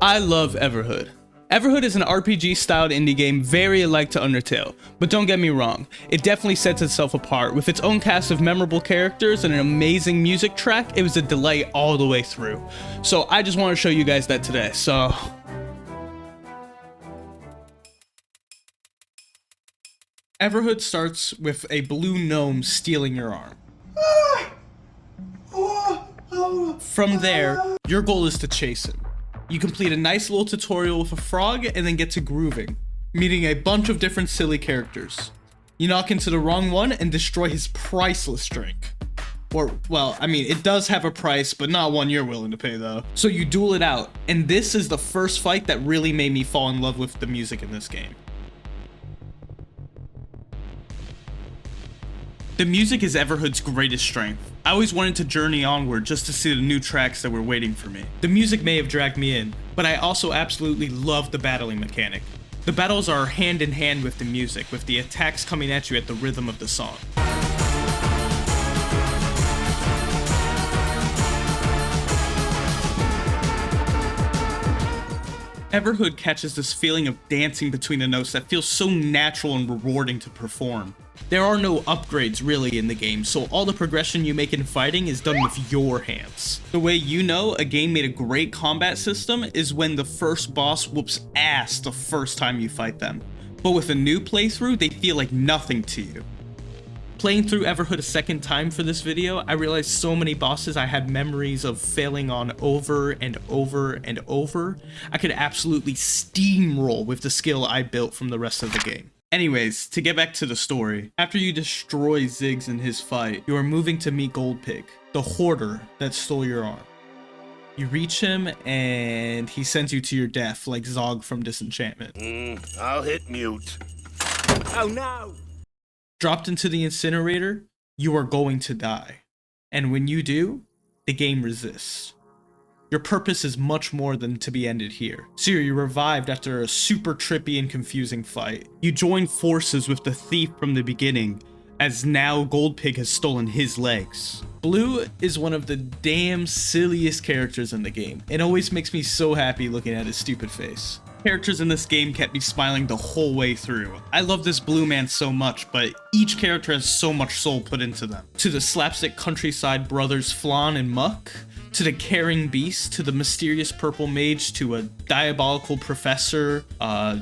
I love EVERHOOD. EVERHOOD is an RPG-styled indie game very alike to Undertale, but don't get me wrong, it definitely sets itself apart. With its own cast of memorable characters and an amazing music track, it was a delight all the way through. So I just want to show you guys that today, so... EVERHOOD starts with a blue gnome stealing your arm. From there, your goal is to chase him. You complete a nice little tutorial with a frog and then get to grooving, meeting a bunch of different silly characters. You knock into the wrong one and destroy his priceless drink. Or, well, I mean, it does have a price, but not one you're willing to pay though. So you duel it out, and this is the first fight that really made me fall in love with the music in this game. The music is EVERHOOD's greatest strength. I always wanted to journey onward just to see the new tracks that were waiting for me. The music may have dragged me in, but I also absolutely love the battling mechanic. The battles are hand in hand with the music, with the attacks coming at you at the rhythm of the song. EVERHOOD catches this feeling of dancing between the notes that feels so natural and rewarding to perform. There are no upgrades really in the game, so all the progression you make in fighting is done with your hands. The way you know a game made a great combat system is when the first boss whoops ass the first time you fight them. But with a new playthrough, they feel like nothing to you. Playing through EVERHOOD a second time for this video, I realized so many bosses I had memories of failing on over and over and over. I could absolutely steamroll with the skill I built from the rest of the game. Anyways, to get back to the story, after you destroy Ziggs in his fight, you are moving to meet Goldpig, the hoarder that stole your arm. You reach him and he sends you to your death like Zog from Disenchantment. I'll hit mute. Oh no! Dropped into the incinerator, you are going to die. And when you do, the game resists. Your purpose is much more than to be ended here. So you're revived after a super trippy and confusing fight. You join forces with the thief from the beginning, as now Goldpig has stolen his legs. Blue is one of the damn silliest characters in the game. It always makes me so happy looking at his stupid face. Characters in this game kept me smiling the whole way through. I love this blue man so much, but each character has so much soul put into them. To the slapstick countryside brothers Flan and Muck, to the caring beast, to the mysterious purple mage, to a diabolical professor,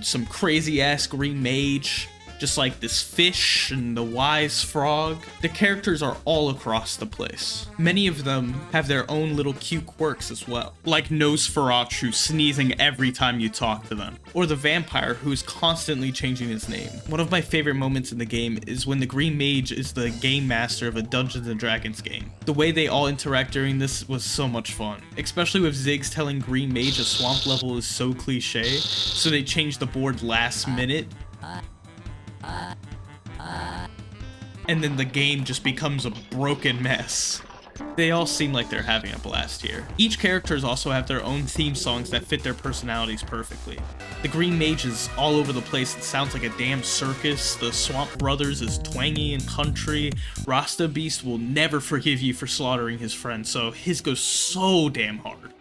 some crazy ass green mage, just like this fish and the wise frog. The characters are all across the place. Many of them have their own little cute quirks as well, like Nosferatu sneezing every time you talk to them, or the vampire who is constantly changing his name. One of my favorite moments in the game is when the green mage is the game master of a Dungeons and Dragons game. The way they all interact during this was so much fun, especially with Ziggs telling green mage a swamp level is so cliche, so they changed the board last minute. And then the game just becomes a broken mess. They all seem like they're having a blast here. Each characters also have their own theme songs that fit their personalities perfectly. The Green Mage is all over the place, it sounds like a damn circus. The Swamp Brothers is twangy and country. Rasta Beast will never forgive you for slaughtering his friend, so his goes so damn hard.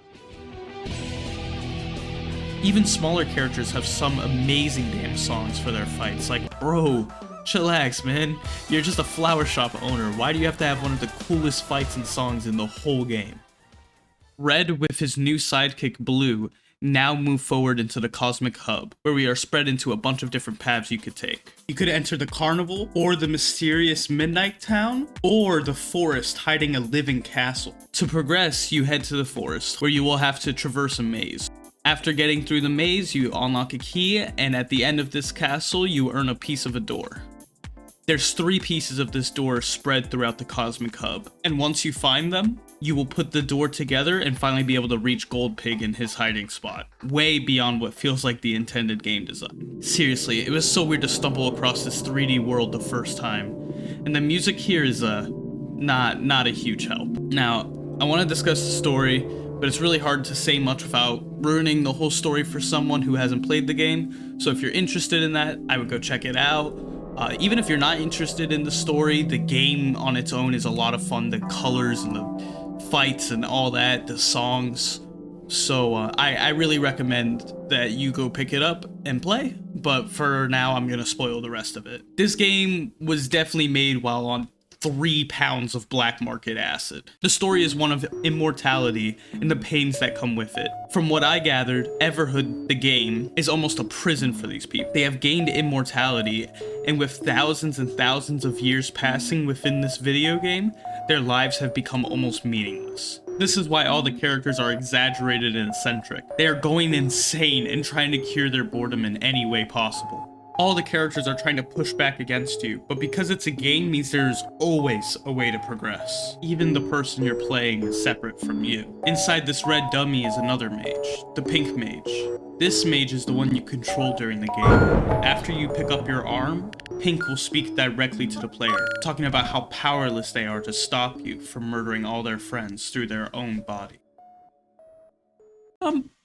Even smaller characters have some amazing damn songs for their fights, like, bro, chillax, man. You're just a flower shop owner. Why do you have to have one of the coolest fights and songs in the whole game? Red, with his new sidekick Blue, now move forward into the Cosmic Hub, where we are spread into a bunch of different paths you could take. You could enter the carnival, or the mysterious Midnight Town, or the forest hiding a living castle. To progress, you head to the forest, where you will have to traverse a maze. After getting through the maze, you unlock a key, and at the end of this castle, you earn a piece of a door. There's 3 pieces of this door spread throughout the Cosmic Hub, and once you find them, you will put the door together and finally be able to reach Goldpig in his hiding spot, way beyond what feels like the intended game design. Seriously, it was so weird to stumble across this 3D world the first time, and the music here is not a huge help. Now, I want to discuss the story, but it's really hard to say much without ruining the whole story for someone who hasn't played the game. So if you're interested in that, I would go check it out. Even if you're not interested in the story, the game on its own is a lot of fun. The colors and the fights and all that, the songs. So I really recommend that you go pick it up and play, but for now I'm gonna spoil the rest of it. This game was definitely made while on 3 pounds of black market acid. The story is one of immortality and the pains that come with it. From what I gathered, EVERHOOD, the game, is almost a prison for these people. They have gained immortality, and with thousands and thousands of years passing within this video game, their lives have become almost meaningless. This is why all the characters are exaggerated and eccentric. They are going insane and trying to cure their boredom in any way possible. All the characters are trying to push back against you, but because it's a game means there's always a way to progress. Even the person you're playing is separate from you. Inside this red dummy is another mage, the pink mage. This mage is the one you control during the game. After you pick up your arm, Pink will speak directly to the player, talking about how powerless they are to stop you from murdering all their friends through their own body.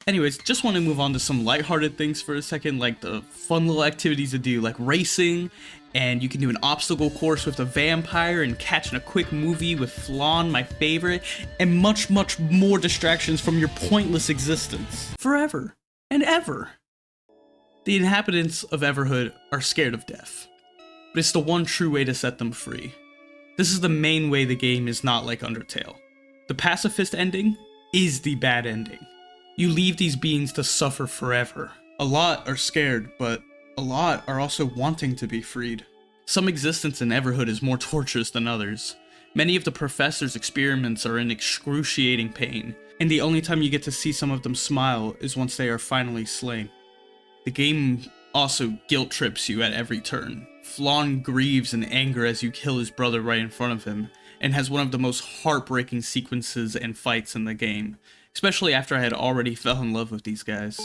Anyways, just want to move on to some lighthearted things for a second, like the fun little activities to do, like racing, and you can do an obstacle course with a vampire and catching a quick movie with Flan, my favorite, and much, much more distractions from your pointless existence. Forever and ever. The inhabitants of EVERHOOD are scared of death, but it's the one true way to set them free. This is the main way the game is not like Undertale. The pacifist ending is the bad ending. You leave these beings to suffer forever. A lot are scared, but a lot are also wanting to be freed. Some existence in EVERHOOD is more torturous than others. Many of the professor's experiments are in excruciating pain, and the only time you get to see some of them smile is once they are finally slain. The game also guilt trips you at every turn. Flan grieves in anger as you kill his brother right in front of him, and has one of the most heartbreaking sequences and fights in the game, especially after I had already fell in love with these guys.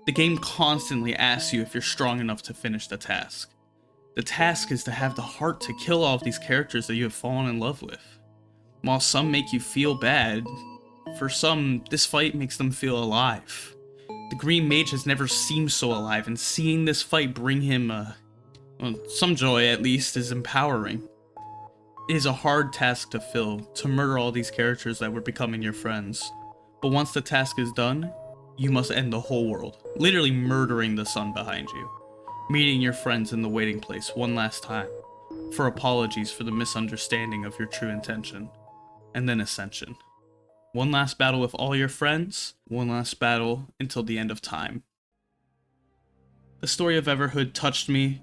The game constantly asks you if you're strong enough to finish the task. The task is to have the heart to kill all of these characters that you have fallen in love with. While some make you feel bad, for some, this fight makes them feel alive. The Green Mage has never seemed so alive, and seeing this fight bring him some joy at least is empowering. It is a hard task to fill, to murder all these characters that were becoming your friends. But once the task is done, you must end the whole world, literally murdering the sun behind you, meeting your friends in the waiting place one last time, for apologies for the misunderstanding of your true intention, and then ascension. One last battle with all your friends, one last battle until the end of time. The story of EVERHOOD touched me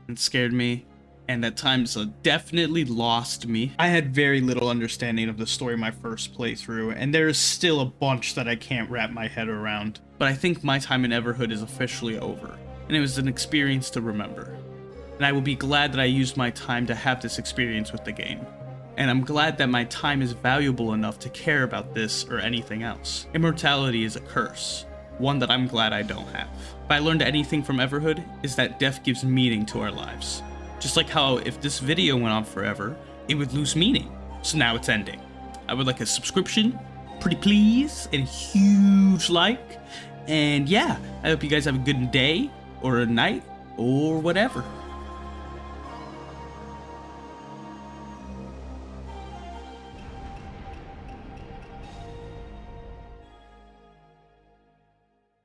and scared me, and at times definitely lost me. I had very little understanding of the story my first playthrough, and there is still a bunch that I can't wrap my head around. But I think my time in EVERHOOD is officially over, and it was an experience to remember. And I will be glad that I used my time to have this experience with the game. And I'm glad that my time is valuable enough to care about this or anything else. Immortality is a curse, one that I'm glad I don't have. If I learned anything from EVERHOOD, is that death gives meaning to our lives. Just like how if this video went on forever, it would lose meaning. So now it's ending. I would like a subscription, pretty please, and a huge like. And yeah, I hope you guys have a good day, or a night, or whatever.